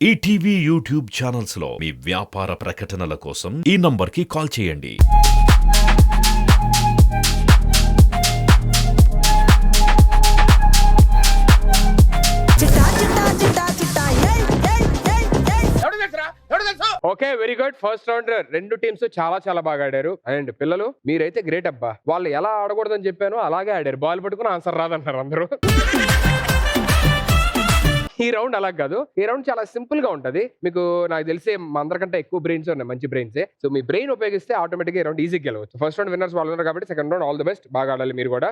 ETV YouTube channels లో మీ వ్యాపార ప్రకటనల కోసం ఈ నంబర్కి కాల్ చేయండి. Okay, very good. First round రెండు టీమ్స్ చాలా బాగా ఆడారు. అండ్ పిల్లలు మీరైతే గ్రేట్ అబ్బా. వాళ్ళు ఎలా ఆడకూడదని చెప్పానో అలాగే ఆడారు. బాల్ పట్టుకుని ఆన్సర్ రాదంటారు అందరూ. ఈ రౌండ్ అలా కాదు. ఈ రౌండ్ చాలా సింపుల్ గా ఉంటది. మీకు నాకు తెలిసి మా అందరికంటే ఎక్కువ బ్రెయిన్స్ ఉన్నాయి, మంచి బ్రెయిన్స్. సో మీ బ్రెయిన్ ఉపయోగిస్తే ఆటోమేటిక్ గా ఈ రౌండ్ ఈజీ గెలవచ్చు. ఫస్ట్ రౌండ్ విన్నర్స్ వాళ్ళు ఉన్నారు కాబట్టి second round all the best. బాగా ఆడాలి మీరు కూడా.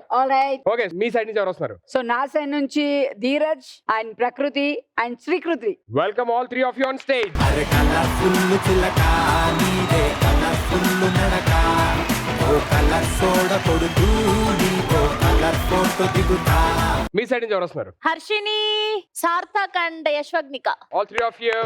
ఓకే, మీ సైడ్ నుంచి ఎవరు వస్తున్నారు? సో నా సైడ్ నుంచి Dheeraj and Prakruthi and Srikruthi. Welcome all three of you on stage. మీ సైడ్ నుంచి ఎవరు వస్తున్నారు? Harshini, Sarthak and Yashwagnika. All three of you.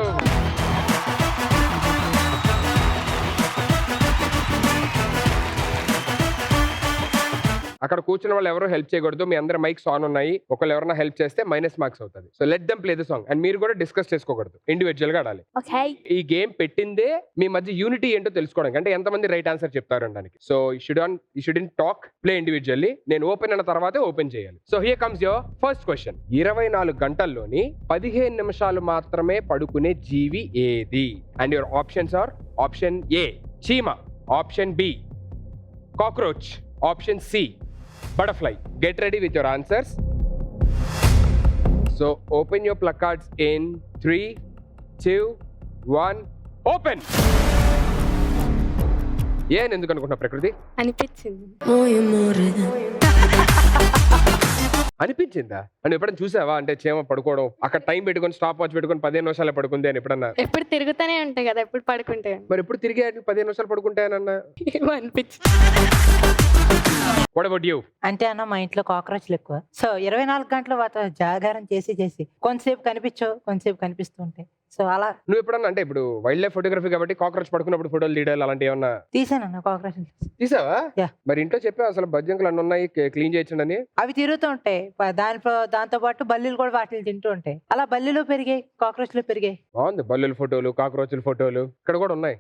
అక్కడ కూర్చున్న వాళ్ళు ఎవరు హెల్ప్ చేయకూడదు. మీ అందరి మైక్స్ ఆన్ ఉన్నాయి. ఒకళ్ళు ఎవరైనా హెల్ప్ చేస్తే మైనస్ మార్క్స్ అవుతుంది. So let them play the song. And మీరు కూడా డిస్కస్ చేసుకోకూడదు, ఇండివిజువల్ గా ఆడాలి. ఓకే. ఈ గేమ్ పెట్టిందే మీ మధ్య యూనిటీ ఏంటో తెలుసుకోవడానికి, అంటే ఎంతమంది రైట్ ఆన్సర్ చెప్తారు అనడానికి. So you shouldn't talk, play individually. నేను ఓపెన్ అయిన తర్వాతే ఓపెన్ చేయాలి. So here comes your first question. 24 గంటల్లోని 15 నిమిషాలు మాత్రమే పడుకునే జీవి ఏది? And your options are: option A చీమ, option B cockroach, option C butterfly. Get ready with your answers. So open your placards in 3, 2, 1. Open. ఏం ఎందుకు అనుకుంటున్నా ప్రకృతి? అనిపించిందా? అని ఎప్పుడైనా చూసావా? అంటే చీమ పడుకోవడం, అక్కడ టైం పెట్టుకొని స్టాప్ వాచ్ పెట్టుకొని 15 నిమిషాలు పడుకుంది అని ఎప్పుడన్నా? ఎప్పుడు తిరుగుతూనే ఉంటాయి కదా, ఎప్పుడు పడుకుంటే. మరి ఎప్పుడు తిరిగి 15 నిమిషాలు పడుకుంటాయనన్నా ఏమో అనిపించింది. What about you? అంటే అన్న మా ఇంట్లో కాక్రోచ్లు ఎక్కువ. సో 24 గంటలు వాటితో జాగారం చేసి కొంతసేపు కనిపించవు, కొంతసేపు కనిపిస్తూ ఉంటాయి. సో అలా నువ్వు ఎప్పుడన్నా, అంటే ఇప్పుడు వైల్డ్ లైఫ్ ఫోటోగ్రఫీ కాబట్టి కాక్రోచ్ పడుకున్నప్పుడు ఫోటోలు తీయడాలు అలాంటి ఏమన్నా తీసానన్న కాక్రోచ్. తీసావా? Yeah. మరి ఇంట్లో చెప్పావు అసలు బజ్జంకులు అన్ని ఉన్నాయి క్లీన్ చేయొచ్చండి? అవి తిరుగుతూ ఉంటాయి. దాంతో పాటు బల్లీలు కూడా వాటిని తింటూ ఉంటాయి. అలా బల్లీలు పెరిగాయి, కాక్రోచ్లు పెరిగాయి. బాగుంది. బల్లుల ఫోటోలు, కాక్రోచ్ల ఫోటోలు ఇక్కడ కూడా ఉన్నాయి.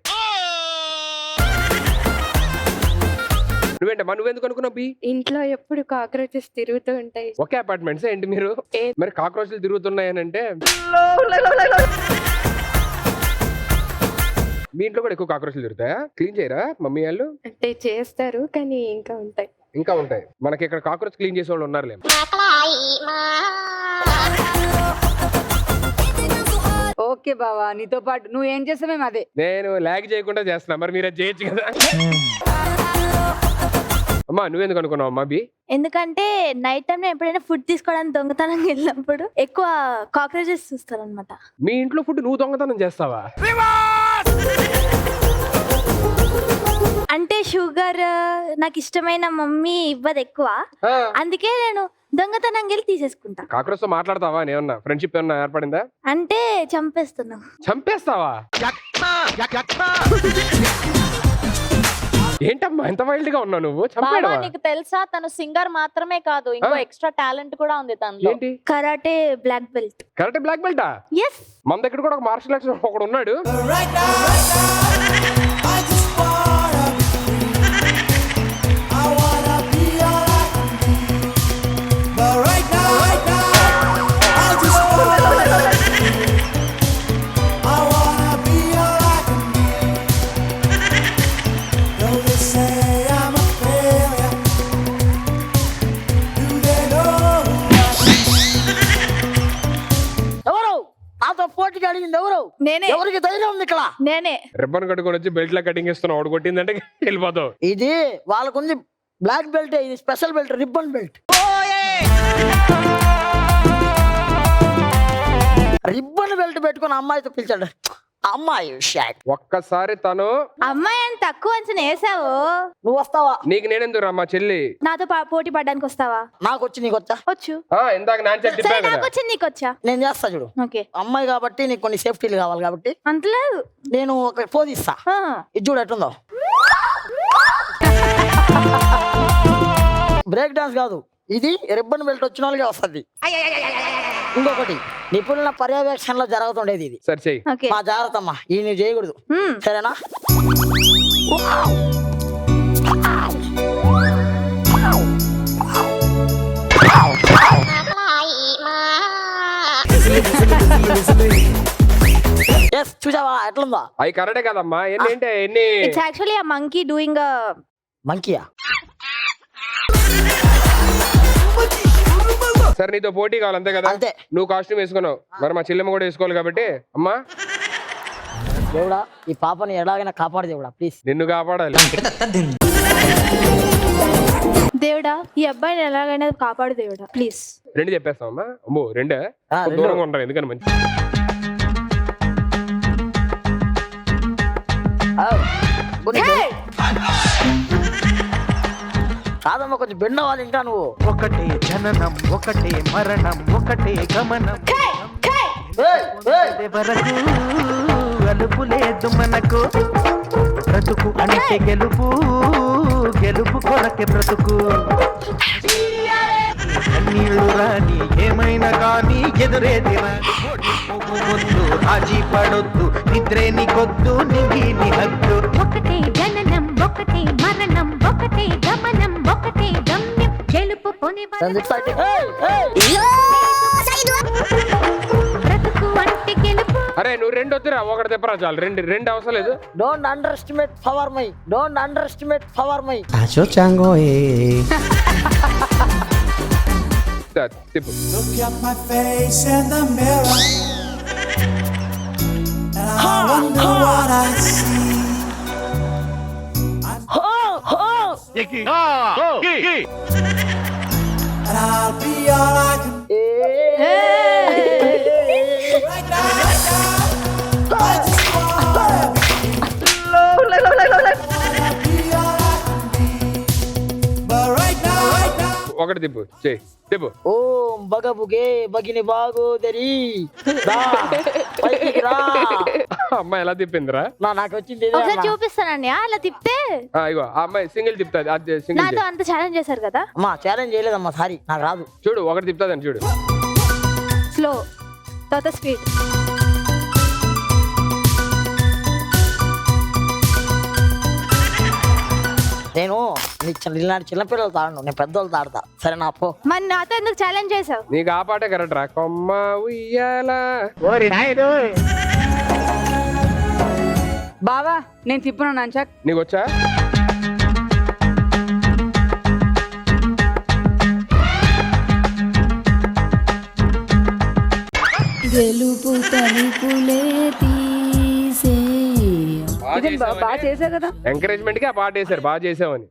నువ్వేంటమ్మా, నువ్వెందుకు అనుకున్నావు బి? ఇంట్లో ఎప్పుడు కాక్రోచెస్ తిరుగుతూ ఉంటాయి. ఒకే అపార్ట్మెంట్స్ ఏంటి మీరు? మరి కాక్రోచ్లు తిరుగుతున్నాయని అంటే మీ ఇంట్లో కూడా ఎక్కువ కాక్రోచ్లు తిరుగుతాయా? క్లీన్ చేయరా మమ్మీ వాళ్ళు? అంటే చేస్తారు కానీ ఇంకా ఉంటాయి. ఇంకా ఉంటాయి. మనకి ఇక్కడ కాక్రోచ్ క్లీన్ చేసే వాళ్ళు ఉన్నారులే. ఓకే బావా, నీతో పాటు నువ్వు ఏం చేస్తావేమో అదే. నేను లాగ్ చేయకుండా చేస్తున్నా, మరి మీరు అది చేయొచ్చు కదా. అమ్మా నువ్వెందుకు అనుకున్నావు అమ్మా బి? ఎందుకంటే నైట్ టైం ఎప్పుడైనా ఫుడ్ తీసుకోవడానికి దొంగతనం వెళ్ళినప్పుడు ఎక్కువ కాక్రోచెస్ చూస్తారు అనమాట. మీ ఇంట్లో ఫుడ్ నువ్వు దొంగతనం చేస్తావా? అంటే షుగర్ నాకు ఇష్టమైన మమ్మీ ఇవ్వదు ఎక్కువ, అందుకే నేను దొంగతనం వెళ్ళి తీసేసుకుంటా. కాక్రోచ్ తో మాట్లాడతావా? ఏమన్నా ఫ్రెండ్షిప్ ఏమన్నా ఏర్పడిందా? అంటే చంపేస్తున్నావు. చంపేస్తావా? ఏంటమ్మా ఎంత వైల్డ్ గా ఉన్నావు నువ్వు? బాబా నీకు తెలుసా, తను సింగర్ మాత్రమే కాదు, ఇంకో ఎక్స్ట్రా టాలెంట్ కూడా ఉంది తనలో. ఏంటి? Karate black belt. Karate black బెల్టా? yes. మన దగ్గర కూడా ఒక మార్షల్ ఆర్ట్స్ ఒకడు ఉన్నాడు. నేనే. ఎవరికి ధైర్యం ఉంది ఇక్కడ? నేనే. రిబ్బన్ కట్టుకొని వచ్చి బెల్ట్ లా కటింగ్ ఇస్తున్నావు. ఒకటి కొట్టిందంటే వెళ్ళిపోతావు. ఇది వాళ్ళకుంది బ్లాక్ బెల్ట్, ఇది special belt, ribbon belt. Ribbon belt పెట్టుకుని అమ్మాయితో పిలిచాడు. అమ్మాయి ఒక్కసారి తను అమ్మాయి అని తక్కువ అంచనా వేసావు. నువ్వు వస్తావా? నీకు నేనెందుకు రమ్మా చెల్లి? నాతో పోటీ పడడానికి వస్తావా? నాకు వచ్చి నీకు వచ్చా? వచ్చు. ఇందాక నాన్న చెప్పి సరే, నాకు వచ్చి నీకు వచ్చా? నేను చేస్తా చూడు. ఓకే. అమ్మాయి కాబట్టి నీకు కొన్ని సేఫ్టీలు కావాలి కాబట్టి అంతలేదు. నేను ఒక పోజ్ ఇస్తా. ఇది చూడు ఎట్టుందో. బ్రేక్ డాన్స్ కాదు, ఇది రిబ్బన్ బెల్ట్ వచ్చిన వాళ్ళకి వస్తుంది. ఇంకొకటి నిపుణుల పర్యవేక్షణలో జరుగుతుండేది ఇది. సరే చెయ్యి. ఓకే మా జాగ్రత్త అమ్మా, ఇది నువ్వు చేయకూడదు, సరేనా? ఎస్, చూసావా ఎట్లుందా? అవి కరెక్టే కదమ్మా. ఎన్ని ఇట్స్ యాక్చువల్లీ ఆ మంకీ డూయింగ్ మంకియా? సరే నీతో పోటీ కావాలి అంతే కదా. అంతే. నువ్వు కాస్ట్యూమ్ వేసుకున్నావు, మరి మా చెల్లెమ్మ కూడా వేసుకోవాలి కాబట్టి అమ్మా దేవుడా, ఈ పాపని ఎలాగైనా కాపాడు దేవుడా, ప్లీజ్. నిన్ను కాపాడాలి. దేవుడా ఈ అబ్బాయిని ఎలాగైనా కాపాడు దేవుడా ప్లీజ్. రెండు చెప్పేస్తామమ్మా. అమ్మో రెండే రెండు. దూరంగా ఉంటారు ఎందుకని మంచి. కాదమ్మా, కొంచెం బెండ్ అవ్వాలి ఇంకా నువ్వు. ఒకటే జననం ఒకటే మరణం ఒకటే గమనం ఏయ్, ఏయ్. వరకు అలుపు లేదు మనకు బ్రతుకు అంటే గెలుపు గెలుపు కొరకే బ్రతుకు నీళ్ళు రాని ఏమైనా కానీ ఎదురేది రాని రాజీ పడొద్దు నిద్రే నీకొద్దు నింగి నీ హద్దు ఒకటే జననం ఒకటే మరణం ఒకటే గమనం ఒకటే గమ్యం గెలుపు కొని ఏయ్, ఏయ్. బ్రతుకు అంటే గెలుపు. అరే నువ్వు రెండు వద్దురా, ఒకటి తెప్పరా చాలు. రెండు అవసరం లేదు. Don't underestimate power my. Don't underestimate power my. Tippu. Look at my face in the mirror, and I wonder what I see. And I'll be all I can right now. I just wanna be all I can be. But right now, ఒకటి తిప్పు చెయ్యి. తిప్పు. ఓం బగబుగే బగిని బాగోదరి రా, పైకి రా. అమ్మాయి ఎలా తిప్పిందిరా? నాకు వచ్చింది ఇదే ఒకసారి అమ్మా. చూపిస్తానండి అలా తిప్తే. ఇగో ఆ అమ్మాయి సింగిల్ తిప్పుతుంది. అది సింగిల్ నాతో అంత ఛాలెంజ్ చేశారు కదా. అమ్మా ఛాలెంజ్ చేయలేదమ్మా, సారీ నాకు రాదు. చూడు ఒకటి తిప్పుతుంది చూడు. స్లో తర్వాత స్పీడ్. నేను ఇలాంటి చిన్నపిల్లలు తాడను, నేను పెద్దోళ్ళు తాడతా, సరే నా పో. మరి నాతో ఎందుకు ఛాలెంజ్ చేసావు? నీకు ఆ పాటే కరెక్ట్ రా. కొమ్మ ఉయ్యాల. బావా నేను తిప్పును నంచక్. నీకు వచ్చా? గెలుపు తలుపులే తీసే. బాగా చేసావు కదా. ఎంకరేజ్మెంట్ కి ఆ పాట వేసారు, బాగా చేసావని.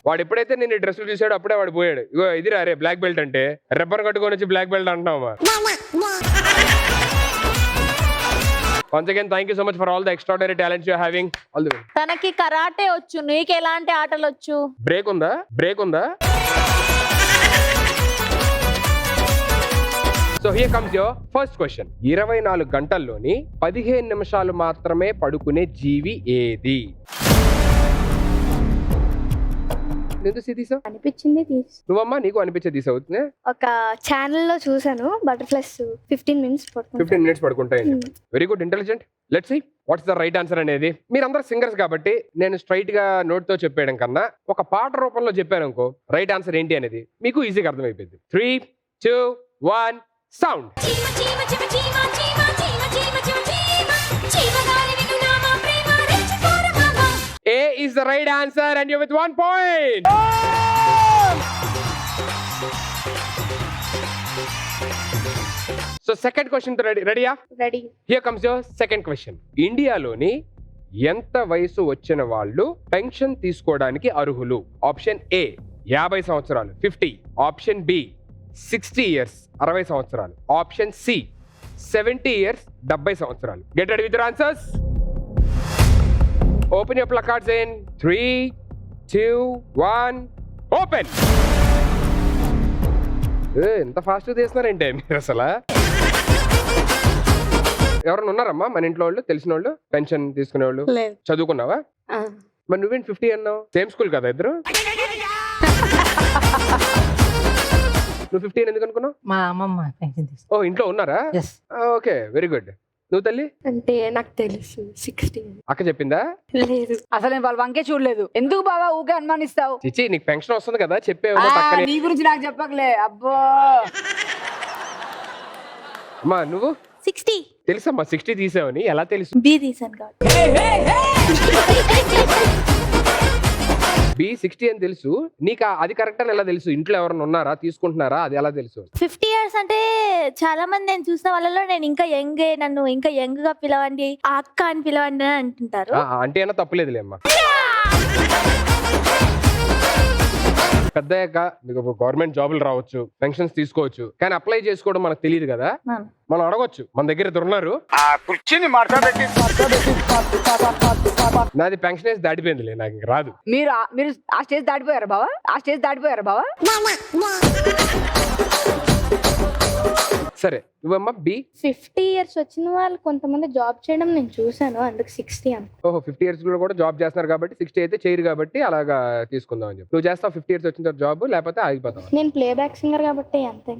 వాడు ఎప్పుడైతే నేను డ్రెస్సులు చూసాడు అప్పుడే వాడు పోయాడు. ఇగో ఇది రే బ్లాక్ బెల్ట్ అంటే రబ్బర్ కట్టుకొని వచ్చి బ్లాక్ బెల్ట్ అంటున్నావా? Once again, thank you so much for all the extraordinary talents you are having. All the way. తనకి కరాటే వచ్చు, నీకు ఎలాంటి ఆటలు వచ్చు? బ్రేక్ ఉందా? బ్రేక్ ఉందా? So here comes your first question. 24 గంటల్లోని 15 నిమిషాలు మాత్రమే పడుకునే జీవి ఏది? అనిపించింది నువ్వమ్మా నీకు అనిపించే తీసావు. ఒక ఛానల్లో చూసాను, బటర్ఫ్లైస్ 15 మినిట్స్ 15 minutes పడుకుంటాయి. Very good, intelligent. Let's see what's the right answer అనేది. మీరందరూ సింగర్స్ కాబట్టి నేను స్ట్రైట్ గా నోట్ తో చెప్పేయడం కన్నా ఒక పాట రూపంలో చెప్పాను అనుకో రైట్ ఆన్సర్ ఏంటి అనేది మీకు ఈజీగా అర్థమైపోయింది. 3, 2, 1 sound. A is the right answer and you're with 1 point. So second question ready? Ready. Here comes your second question. ఇండియాలోని ఎంత వయసు వచ్చిన వాళ్ళు పెన్షన్ తీసుకోవడానికి అర్హులు? ఆప్షన్ ఏ 50 సంవత్సరాలు 50. ఆప్షన్ బి 60 years 60 సంవత్సరాలు. ఆప్షన్ సి 70 years 70 సంవత్సరాలు. Get ready with your answers. Open your placards in 3, 2, 1 open. ఎంత ఫాస్ట్ తీస్తున్నారంటే మీరు అసలు. ఎవరైనా ఉన్నారమ్మా మన ఇంట్లో వాళ్ళు తెలిసిన వాళ్ళు పెన్షన్ తీసుకునే వాళ్ళు? లేదు. చదువుకున్నావా? మరి నువ్వేంటి 50 అన్నావు? సేమ్ స్కూల్ కదా ఇద్దరు? నువ్వు 50 అని ఎందుకు అనుకున్నావు? మా అమ్మమ్మ పెన్షన్ తీసుకుంది. ఓ ఇంట్లో ఉన్నారా? ఎస్. Okay very good. నువ్వు తల్లి? అంటే నాకు తెలుసు 60 అక్క చెప్పిందా? లేదు. అసలు నేను వాళ్ళ వంకే చూడలేదు. ఎందుకు బావా ఊకే అనుమానిస్తావు? చిచ్చి నీకు పెన్షన్ వస్తుంది కదా చెప్పేవో ఆ, పక్కనే. నీ గురించి నాకు చెప్పకలే. అబ్బో అమ్మా నువ్వు 60 తెలుసమ్మా 60 తీసావని ఎలా తెలుసు? బి తీసాను కాబట్టి బి 60 అని తెలుసు నీకు. అది కరెక్ట్ అని ఎలా తెలుసు? ఇంట్లో ఎవరైనా ఉన్నారా తీసుకుంటున్నారా అది ఎలా తెలుసు? 50 ఇయర్స్ అంటే చాలా మంది నేను చూసిన వాళ్ళలో నేను ఇంకా యంగ్, నన్ను ఇంకా యంగ్ గా పిలవండి, ఆ అక్క అని పిలవండి అని అంటుంటారు. అంటే అయినా తప్పలేదులే అమ్మా. పెద్దయ్యాక మీకు గవర్నమెంట్ జాబులు రావచ్చు, పెన్షన్స్ తీసుకోవచ్చు, కానీ అప్లై చేసుకోవడం మనకు తెలియదు కదా. అవును. మనం అడగొచ్చు, మన దగ్గర ఇద్దరు ఉన్నారు. నాది పెన్షన్ వేసి దాటిపోయిందిలే, నాకు ఇంక రాదు. మీరు ఆ స్టేజ్ దాటిపోయారా బావా? ఆ స్టేజ్ దాటిపోయారా బావా? సరే నువ్వమ్మా బి. 50 ఇయర్స్ వచ్చిన వాళ్ళు కొంతమంది జాబ్ చేయడం నేను చూసాను, అందుకు 60 అనుకో. ఓహో 50 ఇయర్స్ కూడా జాబ్ చేస్తున్నారు కాబట్టి 60 అయితే చేయరు కాబట్టి అలాగా తీసుకుందాం అని చెప్పి. నువ్వు చేస్తావు 50 ఇయర్స్ వచ్చిన తర్వాత జాబ్, లేకపోతే ఆగిపోతావు? నేను ప్లే బ్యాక్ సింగర్ కాబట్టి అంతే.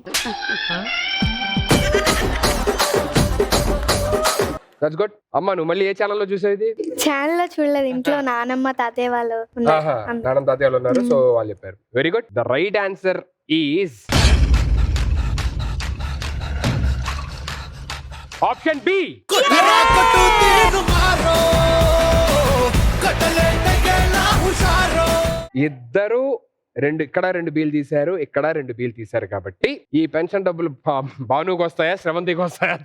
That's good. అమ్మా నువ్వు మళ్ళీ ఏ ఛానల్లో చూసావు ఇది? ఛానల్లో చూడలేదు, ఇంట్లో నానమ్మ తాతయ్య వాళ్ళు ఉన్నారు. ఆహా, నాన్న తాతయ్యలు ఉన్నారు, సో వాళ్ళు చెప్పారు. Very good. The right answer is option B. ఇద్దరు ఇక్కడ 2 బీలు తీశారు, ఇక్కడ 2 బీలు తీశారు కాబట్టి ఈ పెన్షన్ డబ్బులు భానుకి వస్తాయా శ్రవంతికి వస్తాయా?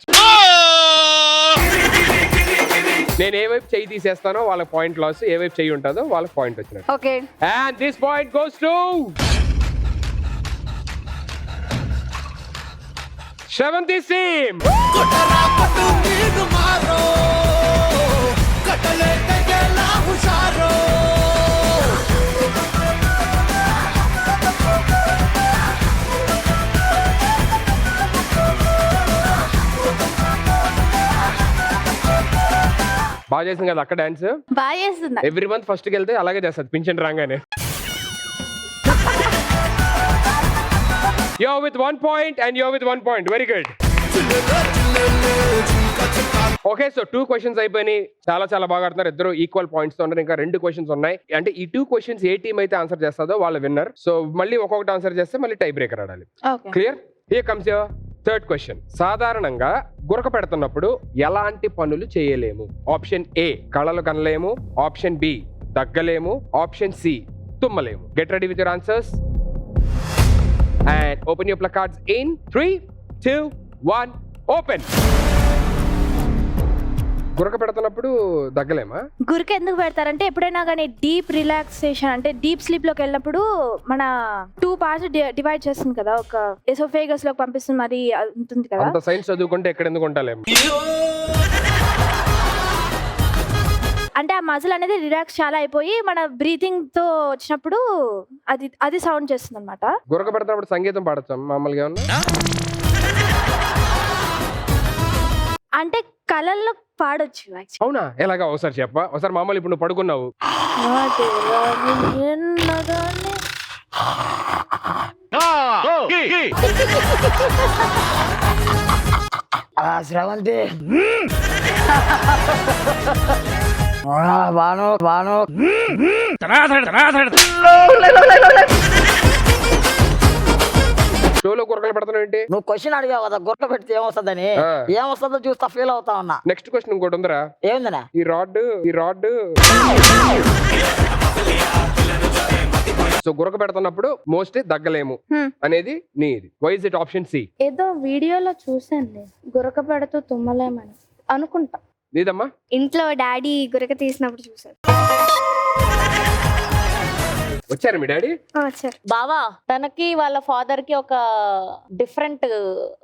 నేను ఏ వైపు చెయ్యి తీసేస్తానో వాళ్ళ పాయింట్ లాస్, ఏ వైపు చెయ్యి ఉంటుందో వాళ్ళకి పాయింట్ వచ్చినట్టు. Okay. And this point goes to Shravanti Sim. బాగా చేసింది కదా అక్క డాన్స్. బాగా చేస్తుందా? ఎవ్రీ మంత్ ఫస్ట్ కి వెళ్తే అలాగే చేస్తుంది పింఛన్ రాగానే. You're with 1 point and you're with 1 point. Very good. Okay so 2 questions అయిపోయినాయి. చాలా బాగా ఆడుతున్నారు ఇద్దరు, ఈక్వల్ పాయింట్స్ తో ఉన్నారు. ఇంకా 2 క్వశ్చన్స్ ఉన్నాయి. అంటే ఈ 2 క్వశ్చన్స్ ఏ టీం అయితే ఆన్సర్ చేస్తుందో వాళ్ళ విన్నర్. సో మళ్ళీ ఒక్కొక్కటి ఆన్సర్ చేస్తే మళ్ళీ టై బ్రేకర్ ఆడాలి. Okay. Clear? Here comes your third question. సాధారణంగా గురక పెడుతున్నప్పుడు ఎలాంటి పనులు చేయలేము? ఆప్షన్ ఏ కళలు కనలేము, ఆప్షన్ బి దగ్గలేము, ఆప్షన్ సి తుమ్మలేము. Get ready with your answers and open your placards in 3, 2, 1 open. గురక పెడుతున్నప్పుడు దగ్గలేమా? గురికి ఎందుకు పెడతారంటే ఎప్పుడైనా కానీ డీప్ రిలాక్సేషన్ అంటే డీప్ స్లీప్ లోకి వెళ్ళినప్పుడు మన 2 పార్ట్స్ డివైడ్ చేస్తుంది కదా, ఒక ఎసోఫేగస్ లోకి పంపిస్తుంది, మరి అది ఉంటుంది కదా. అంత సైన్స్ చదువుకుంటే ఎక్కడ ఎందుకు ఉంటాలేము. అంటే ఆ మజిల్ అనేది రిలాక్స్ చాలా అయిపోయి మన బ్రీతింగ్ తో వచ్చినప్పుడు అది సౌండ్ చేస్తుంది అనమాట. గురక పెడుతున్నప్పుడు సంగీతం పాడతాం మామూలుగా ఏమన్నా? అంటే కళల్లో పాడొచ్చు. అవునా? ఎలాగా? ఒకసారి చెప్పా. ఒకసారి మామూలు ఇప్పుడు నువ్వు పడుకున్నావు, శ్రవంతి బాను షోలో గురకలు పెడుతున్నావు ఏంటి? నువ్వు క్వశ్చన్ అడిగావు కదా గుర్క పెడితే ఏమొస్తుందని. ఏమొస్తుందో చూస్తా ఫీల్ అవుతా ఉన్నా. నెక్స్ట్ క్వశ్చన్ ఇంకోటి ఉందరా. ఏముందనా? ఈ రాడ్ సో గురక పెడుతున్నప్పుడు మోస్ట్లీ దగ్గలేము అనేది నీది. Why is it option C? ఏదో వీడియోలో చూసాను నేను, గురక పెడుతూ తుమ్మలేమని అనుకుంటా. నీదమ్మా? ఇంట్లో డాడీ గురక తీసినప్పుడు చూసాను. వచ్చారు మీ డాడీ? బావా తనకి వాళ్ళ ఫాదర్ కి ఒక డిఫరెంట్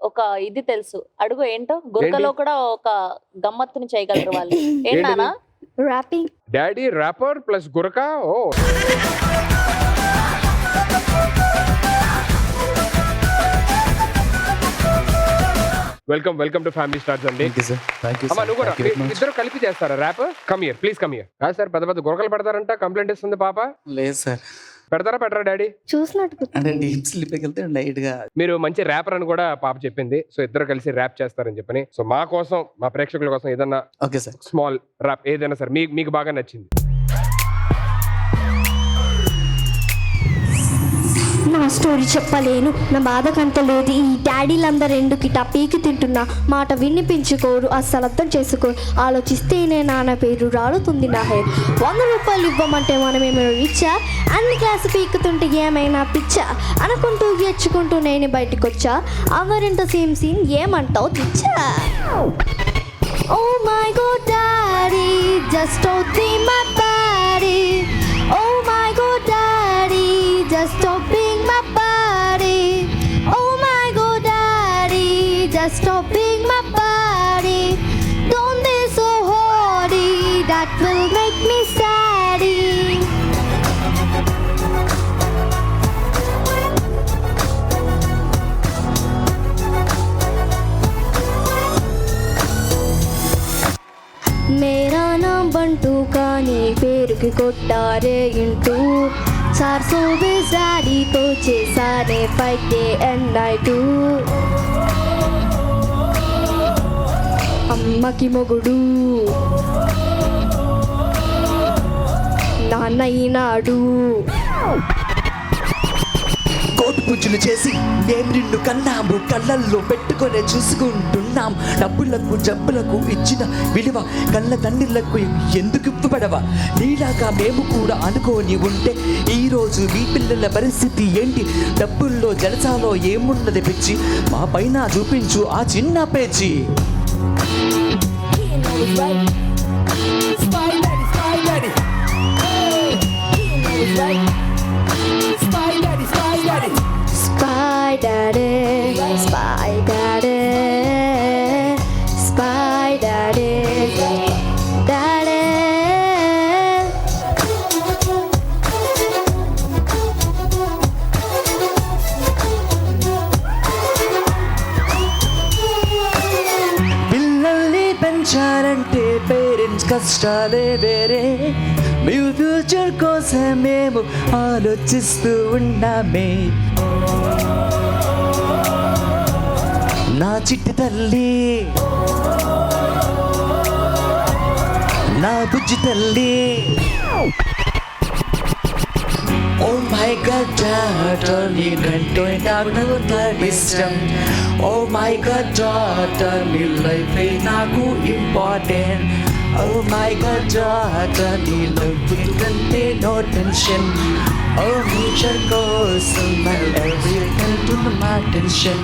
ఒక ఇది తెలుసు, అడుగు ఏంటో. గురకలో కూడా ఒక గమ్మత్తుని చేయగలరు వాళ్ళు. ఏంటన్నా? ర్యాపింగ్. డాడీ ర్యాపర్ ప్లస్ గురక. Oh welcome to family stars అండి. అమ్మా నువ్వు కూడా ఇద్దరు కలిపి చేస్తారా rap? Come here please come here. కాదు సార్, పెద్ద గురకలు పెడతారంట, కంప్లైంట్ ఇస్తుంది పాప. లేదు సార్, పెట్టరా డాడీ? చూసినట్టు అంటే డీప్ స్లీప్ వెళ్తే లైట్ గా. మీరు మంచి ర్యాపర్ అని కూడా పాప చెప్పింది. సో ఇద్దరు కలిసి ర్యాప్ చేస్తారని చెప్పని. సో మా కోసం, మా ప్రేక్షకుల కోసం ఏదన్నా ఓకే సార్, స్మాల్ ర్యాప్ ఏదైనా సార్ మీకు బాగా నచ్చింది. నా స్టోరీ చెప్పలేను, నా బాధ కంటలేదు. ఈ డాడీలందరూ ఎందుకు పీకి తింటున్నా, మాట వినిపించుకోరు, అస్సలు అర్థం చేసుకోరు. ఆలోచిస్తేనే నాన్న పేరు రాలుతుంది నా హెయిర్. 100 రూపాయలు ఇవ్వమంటే మనమేమైనా ఇచ్చా, అన్ని క్లాసు పీకుతుంటే ఏమైనా పిచ్చా అనుకుంటూ ఏడ్చుకుంటూ నేను బయటకు వచ్చా. అవరింత సేమ్ సీన్ ఏమంటావు తెచ్చా. Oh my God daddy just don't be my body. Oh my god daddy just stop being my body. Oh my god daddy just stop being my body. Don't be so hardy, that will make me saddy. मेरा नाम बंटू కానీ పేరుకి కొట్టారే into 420 డాడీతో చేశానే fight and night. అమ్మకి మొగుడు నాన్నయినాడు. Coat పుచ్చులు చేసి మేము నిన్ను కన్నాము, కళ్ళల్లో పెట్టుకొని చూసుకుంటున్నాం. డబ్బులకు జబ్బులకు ఇచ్చిన విలువ కళ్ళ తండ్రులకు ఎందుకు ఇవ్వబడవా? నీలాగా మేము కూడా అనుకోని ఉంటే ఈరోజు మీ పిల్లల పరిస్థితి ఏంటి? డబ్బుల్లో జలసాలో ఏమున్నది పిచ్చి, మా పైన చూపించు ఆ చిన్న పేచి. Spy daddy, spy daddy, spy daddy, daddy. పిల్లల్ని పెంచాలంటే పేరెంట్స్ కష్టాలే వేరే. మీ ఫ్యూచర్ కోసం మేము ఆలోచిస్తూ ఉన్నామే. నా చిట్టి తల్లి, నా బుజ్జి తల్లి. Oh my God, daughter, నీకంటూ నాకు ఇష్టం. Oh my God, daughter, నీ లైఫ్ నాకు important. Oh my God, daughter, నీ లైఫ్ కంటే నో టెన్షన్. Oh future కోసం my everything to my attention.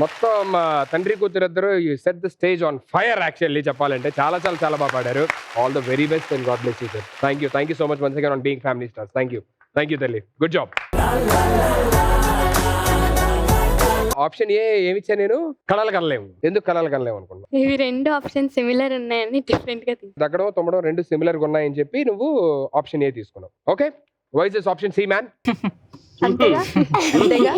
మొత్తం మా తండ్రి కూతురిద్దరు you set the stage on fire. Actually చెప్పాలంటే చాలా బాగా పాడారు. All the very best and God bless you sir. Thank you so much once again on being family stars. Thank you తల్లి, good job. Option A ఏమిచ్చా నేను? కళలు కనలేము. ఎందుకు కళలు కనలేము అనుకున్నా? ఇవి రెండు ఆప్షన్ సిమిలర్ ఉన్నాయని డిఫరెంట్ గా దగ్గడం తొమ్మడం రెండు సిమిలర్ గా ఉన్నాయని చెప్పి నువ్వు ఆప్షన్ ఏ తీసుకున్నావు. Okay, why is this option C man? అంతేగా అంతేగా.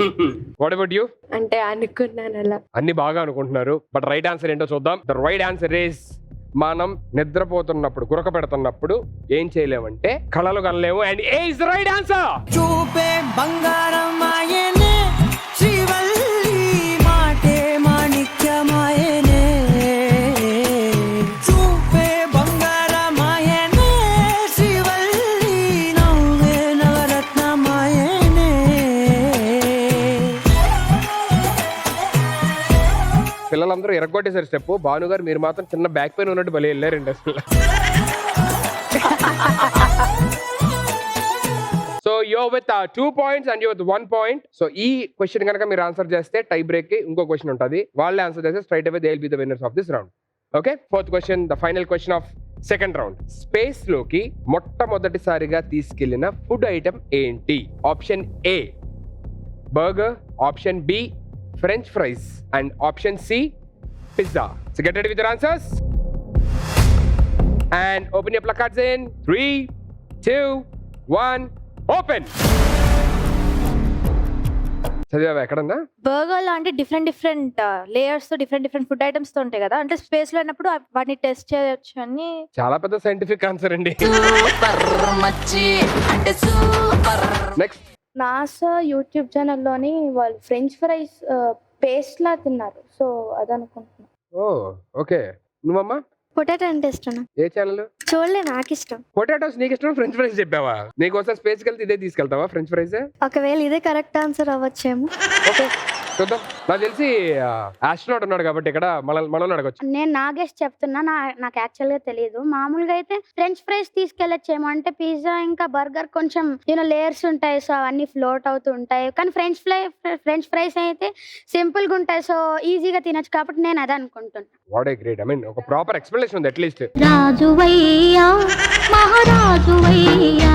What about you? అంటే అనుకున్నాను అలా. అన్ని బాగా అనుకుంటున్నారు, బట్ రైట్ ఆన్సర్ ఏంటో చూద్దాం. ద రైట్ ఆన్సర్ ఇస్ మనం నిద్రపోతున్నప్పుడు, గురక పెడుతున్నప్పుడు ఏం చేయలేమంటే కళలు కనలేము. And A is the right answer. చూపే బంగారం ఆయనే, శ్రీవల్లి మాటే మాణిక్యమాయనే. చూపే బంగారం ఆయనే, శ్రీవల్లి నవ్వే నవరత్నమాయనే. పిల్లలందరూ ఎరగొట్టేసారు స్టెప్. భానుగారు మీరు మాత్రం చిన్న బ్యాక్ పెయిన్ ఉన్నట్టు బలి వెళ్ళారండి అసలు. సో యో విత్ 2 points అండ్ యో విత్ 1 point. సో ఈ క్వశ్చన్ కనుక మీరు ఆన్సర్ చేస్తే టై బ్రేక్ కి ఇంకో క్వశ్చన్ ఉంటుంది. వాళ్ళే ఆన్సర్ చేస్తే straight away they will be the winners of this round. Okay, 4th question, the final question of second round. Space లోకి మొట్టమొదటిసారిగా తీసుకెళ్లిన ఫుడ్ ఐటమ్ ఏంటి? Option A burger, option B French fries and option C pizza. So get ready with your answers and open your placards in 3, 2, 1, open. చదివావా ఎక్కడన్నా? Burger లో అంటే different layers తో different food items తో ఉంటాయి కదా, అంటే స్పేస్ లో ఉన్నప్పుడు వాటిని టెస్ట్ చేయొచ్చు అని. చాలా పెద్ద సైంటిఫిక్ ఆన్సర్ అండి. నెక్స్ట్. నాసా యూట్యూబ్ ఛానల్లోని వాళ్ళు ఫ్రెంచ్ ఫ్రైస్ పేస్ట్ లా తిన్నారు, సో అదనుకుంటున్నా. ఓ ఓకే. నువ్వమ్మా? పొటాటో అంటే ఇష్టం. ఏ ఛానల్? చూడలే, నాకు ఇష్టం. పొటాటోస్ నీకు ఇష్టం, ఫ్రెంచ్ ఫ్రైస్ చెప్పావా? నీకోసం స్పేస్కి వెళ్తే ఇదే తీసుకెళ్తావా, ఫ్రెంచ్ ఫ్రైస్? ఒకవేళ ఇదే కరెక్ట్ ఆన్సర్ అవ్వచ్చేమో. ఓకే చూద్దాం. నాకు తెలిసి ఆస్ట్రోనాట్ ఉన్నాడు కాబట్టి ఇక్కడ మనల్ని అడగొచ్చు. నేను నా గెస్ట్ చెప్తున్నా, నాకు యాక్చువల్ గా తెలియదు. మామూలుగా అయితే ఫ్రెంచ్ ఫ్రైస్ తీసుకెళ్లొచ్చేమో, అంటే పిజ్జా ఇంకా బర్గర్ కొంచెం లేయర్స్ ఉంటాయి, సో అవన్నీ ఫ్లోట్ అవుతూ ఉంటాయి. కానీ ఫ్రెంచ్ ఫ్రైస్ అయితే సింపుల్ గా ఉంటాయి, సో ఈజీగా తినొచ్చు, కాబట్టి నేను అదే అనుకుంటున్నా. What a great, I mean ఒక ప్రాపర్ ఎక్స్ప్లెనేషన్ ఉంది అట్లీస్ట్. రాజువయ్యా మహారాజువయ్యా.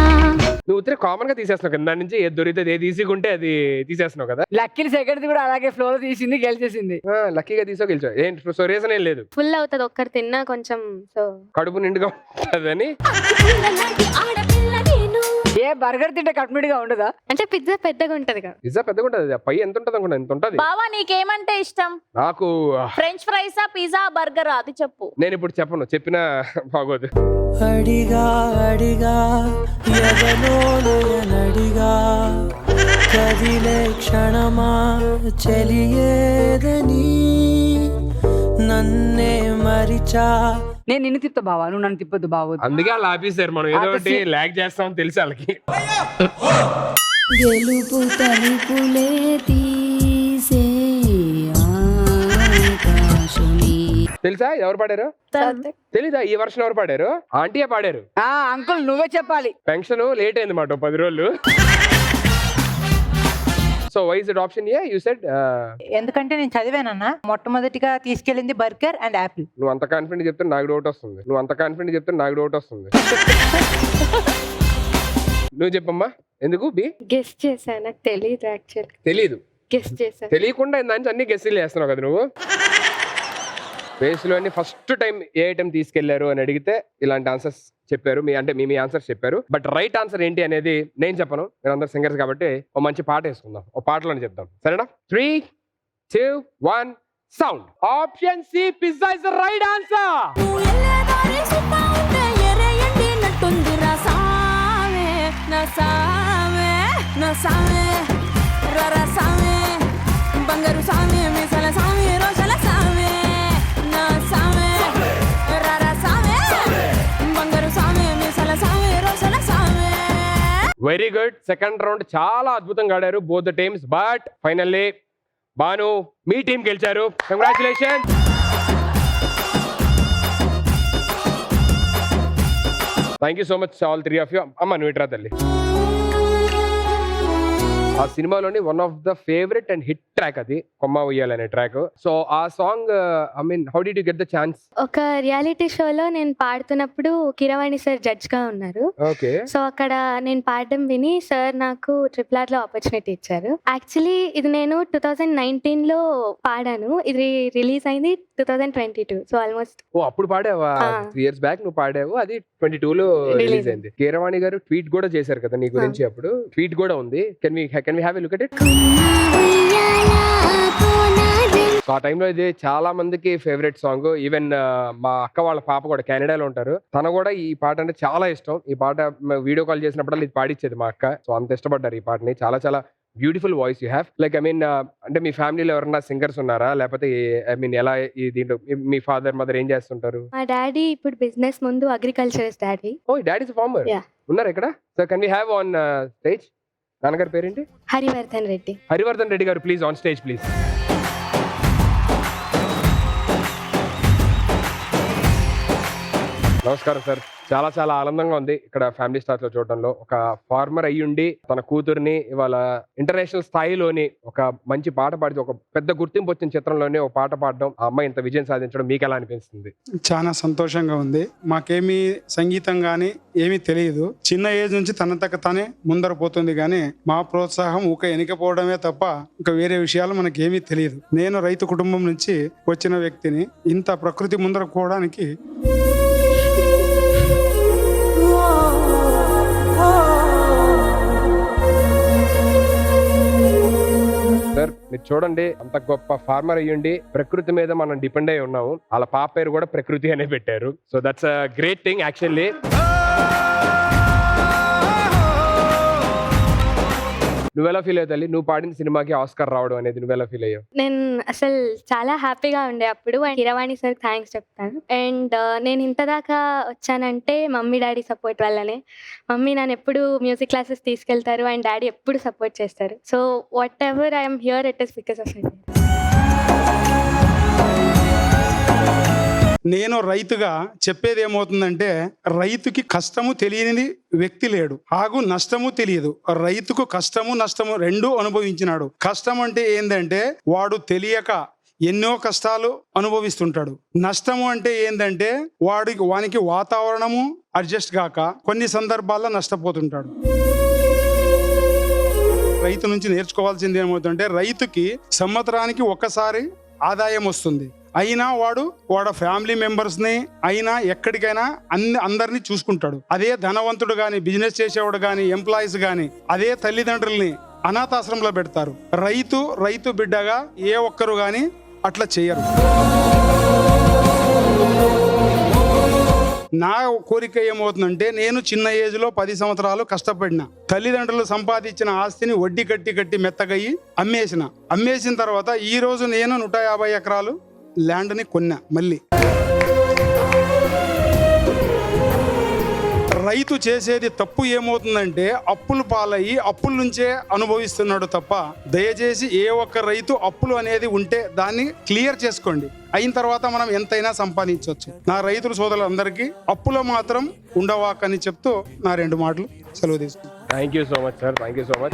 నువ్వు ఉత్తరే కామన్ గా తీసేస్తున్నావు కదా, దాని నుంచి ఏది దొరికితే ఏది ఈజీగా ఉంటే అది తీసేస్తున్నావు కదా. లక్కీ సెకండ్ కూడా అలాగే ఫ్లో లో తీసింది, గెలిచేసింది. లక్కీగా తీసో గెలిచావు. ఏంటి సో రీజన్ ఏం లేదు, ఫుల్ అవుతుంది ఒక్కరు తిన్నా కొంచెం, సో కడుపు నిండుగా ఉంటుందని. ఏ బర్గర్ తింటే కంప్లీట్ గా ఉండదా? అంటే పిజ్జా పెద్దగా ఉంటది కదా. పిజ్జా పెద్దగా ఉంటుంది, పై ఎంత ఉంటుంది అనుకున్నా ఎంత ఉంటుంది. బావా నీకేమంటే ఇష్టం? నాకు ఫ్రెంచ్ ఫ్రైసా, పిజ్జా, బర్గర్? అది చెప్పు. నేను ఇప్పుడు చెప్పను, చెప్పినా బాగోదు. అడిగా అడిగా ఎగలోనడిగా కదిలే క్షణమా చెలియేదని నన్నే మరిచా. నేను నిన్ను తిప్ప బావా, నువ్వు నన్ను తిప్పొద్దు బావద్దు. అందుకే వాళ్ళు ఆపేశారు, మనం ఏదో ఒకటి ల్యాగ్ చేస్తామని తెలిసి వాళ్ళకి. గెలుపు తలుపులే తీసే ఆకాశమే. తెలుసా ఎవరు పాడారు? తెలీదా? ఈ వర్షం ఎవరు పాడారు? ఆంటీయే పాడారు. అంకుల్ నువ్వే చెప్పాలి. పెన్షన్ లేట్ అయింది మాట 10 రోజులు. So why is it option A? You said ఎందుకంటే నేను చదివానన్నా, మొట్టమొదటిగా తీసుకెళ్ళింది బర్గర్ అండ్ యాపిల్. నువ్వు అంత కాన్ఫిడెంట్ చెప్తే నాకు డౌట్ వస్తుంది. నువ్వు చెప్పమ్మా. ఎందుకు బి? గెస్ట్ చేశా, నాకు తెలియదు యాక్చువల్. తెలీదు, గెస్ట్ చేశా. తెలియకుండా దాని అన్ని గెస్సులు చేస్తున్నావు కదా నువ్వు. బేస్లో ఫస్ట్ టైం ఏ ఐటమ్ తీసుకెళ్లారు అని అడిగితే ఇలాంటి ఆన్సర్స్ చెప్పారు. మీ ఆన్సర్స్ చెప్పారు. బట్ రైట్ ఆన్సర్ ఏంటి అనేది నేను చెప్పను, మీరు అందరు సింగర్స్ కాబట్టి ఓ మంచి పాట వేసుకుందాం, ఓ పాటలోనే చెప్దాం, సరేనా? 3, 2, 1 sound. Option C pizza is the right answer. Very good. Second round చాలా అద్భుతంగా ఆడారు both the teams. But finally Banu మీ టీం గెలిచారు. Congratulation. Thank you so much all 3 of you. అమ్మ నువ్వు ఇట్రా తల్లి. ఆ సినిమాలోని one of the favourite and hit track అది కొమ్మ ఉయ్యాలి అనే ట్రాక్. సో ఆ song how did you get the chance? ఒక రియాలిటీ షోలో నేను పాడుతున్నప్పుడు కిరవాణి సార్ జడ్జ్ గా ఉన్నారు. ఓకే. సో అక్కడ నేను పాడడం విని సార్ నాకు RRR లో ఆపర్చునిటీ ఇచ్చారు. యాక్చువల్లీ ఇది నేను 2019 లో పాడాను, ఇది రిలీజ్ అయింది 2022. So almost. ఓ అప్పుడు పాడావా? 3 years బ్యాక్ నువ్వు పాడావు, అది 22 లో రిలీజ్ అయింది. కీరవాణి గారు ట్వీట్ కూడా చేశారు కదా నీ గురించి, అప్పుడు ట్వీట్ కూడా ఉంది. Can we have a look at it? So ఆ టైంలో ఇది చాలా మందికి ఫేవరెట్ సాంగ్. ఈవెన్ మా అక్క వాళ్ళ పాప కూడా కెనడాలో ఉంటారు, తను కూడా ఈ పాట అంటే చాలా ఇష్టం. ఈ పాట వీడియో కాల్ చేసినప్పుడు ఇది పాడిచ్చేది మా అక్క. సో అంత ఇష్టపడ్డారు ఈ పాటని. చాలా చాలా beautiful voice you have. Like I mean అంటే మీ ఫ్యామిలీలో ఎవరన్నా సింగర్స్ ఉన్నారా, లేకపోతే ఐ మీన్ ఎలా దీంట్లో మీ ఫాదర్ మదర్ ఏం చేస్తుంటారు? మా డాడీ ఇప్పుడు బిజినెస్, ముందు agriculture daddy. Oh daddy is farmer. ఉన్నారు ఇక్కడ. So can we have on stage? నాన్నగారి పేరేంటి? Harivardhan Reddy. Harivardhan Reddy garu please on stage please. నమస్కారం సార్. చాలా చాలా ఆనందంగా ఉంది ఇక్కడ ఫ్యామిలీ స్టార్స్ లో చూడడంలో. ఒక ఫార్మర్ అయ్యుండి తన కూతుర్ని ఇవాళ ఇంటర్నేషనల్ స్థాయిలోని ఒక మంచి పాట పాడి ఒక పెద్ద గుర్తింపు వచ్చిన చిత్రంలోనే ఒక పాట పాడడం, ఆ అమ్మాయి ఇంత విజయం సాధించడం మీకు ఎలా అనిపిస్తుంది? చాలా సంతోషంగా ఉంది. మాకేమీ సంగీతం కానీ ఏమీ తెలియదు. చిన్న ఏజ్ నుంచి తనంతకు తానే ముందర పోతుంది కానీ మా ప్రోత్సాహం ఊక వెనకపోవడమే తప్ప ఇంకా వేరే విషయాలు మనకేమీ తెలియదు. నేను రైతు కుటుంబం నుంచి వచ్చిన వ్యక్తిని. ఇంత ప్రకృతి ముందర పోవడానికి సార్ మీరు చూడండి, అంత గొప్ప ఫార్మర్ అయ్యుండి ప్రకృతి మీద మనం డిపెండ్ అయి ఉన్నాము. వాళ్ళ పాప పేరు కూడా ప్రకృతి అనే పెట్టారు. So that's a great thing actually. నువ్వెలా ఫీల్ అయ్యావు తల్లి? నువ్వు పాడిన సినిమాకి ఆస్కార్ రావడం అనేది నువ్వెలా ఫీల్ అయ్యావు? నేను అసలు చాలా హ్యాపీగా ఉండే అప్పుడు. అండ్ కీరవాణి సార్ థ్యాంక్స్ చెప్తాను. అండ్ నేను ఇంత దాకా వచ్చానంటే మమ్మీ డాడీ సపోర్ట్ వల్లనే. మమ్మీ నన్ను ఎప్పుడు మ్యూజిక్ క్లాసెస్ తీసుకెళ్తారు అండ్ డాడీ ఎప్పుడు సపోర్ట్ చేస్తారు. So what ever I'm here it is because of it. నేను రైతుగా చెప్పేది ఏమవుతుందంటే, రైతుకి కష్టము తెలియని వ్యక్తి లేడు, ఆగు నష్టము తెలియదు. రైతుకు కష్టము నష్టము రెండూ అనుభవించినాడు. కష్టం అంటే ఏంటంటే వాడు తెలియక ఎన్నో కష్టాలు అనుభవిస్తుంటాడు. నష్టము అంటే ఏంటంటే వానికి వాతావరణము అడ్జస్ట్ కాక కొన్ని సందర్భాల్లో నష్టపోతుంటాడు. రైతు నుంచి నేర్చుకోవాల్సింది ఏమవుతుందంటే, రైతుకి సంవత్సరానికి ఒక్కసారి ఆదాయం వస్తుంది. అయినా వాడు ఫ్యామిలీ మెంబర్స్ని అయినా ఎక్కడికైనా అందరినీ చూసుకుంటాడు. అదే ధనవంతుడు కానీ, బిజినెస్ చేసేవాడు కానీ, ఎంప్లాయీస్ కానీ అదే తల్లిదండ్రుల్ని అనాథాశ్రమంలో పెడతారు. రైతు బిడ్డగా ఏ ఒక్కరు కానీ అట్లా చేయరు. నా కోరిక ఏమవుతుందంటే, నేను చిన్న ఏజ్లో 10 సంవత్సరాలు కష్టపడిన, తల్లిదండ్రులు సంపాదించిన ఆస్తిని వడ్డీ కట్టి మెత్తగయ్యి అమ్మేసిన తర్వాత ఈ రోజు నేను 150 ఎకరాలు ల్యాండ్ని కొన్నా. మళ్ళీ రైతు చేసేది తప్పు ఏమవుతుందంటే, అప్పులు పాలయ్యి అప్పుల నుంచే అనుభవిస్తున్నాడు తప్ప, దయచేసి ఏ ఒక్క రైతు అప్పులు అనేది ఉంటే దాన్ని క్లియర్ చేసుకోండి. అయిన తర్వాత మనం ఎంతైనా సంపాదించవచ్చు. నా రైతుల సోదరులందరికీ అప్పులో మాత్రం ఉండవాకని చెప్తూ నా 2 మాటలు సెలవు తీసుకుంటాను. Thank you so much sir, thank you so much.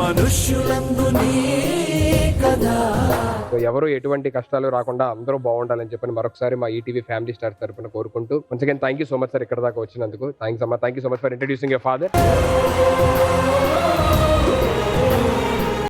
So ఎవరు ఎటువంటి కష్టాలు రాకుండా అందరూ బాగుండాలని చెప్పని మరొకసారి మా ఈటీవీ ఫ్యామిలీ స్టార్స్ తరపున కోరుకుంటూ, once again thank you so much sir ఇక్కడ దాకా వచ్చినందుకు. థ్యాంక్స్ అమ్మా. Thank you so much for introducing your father.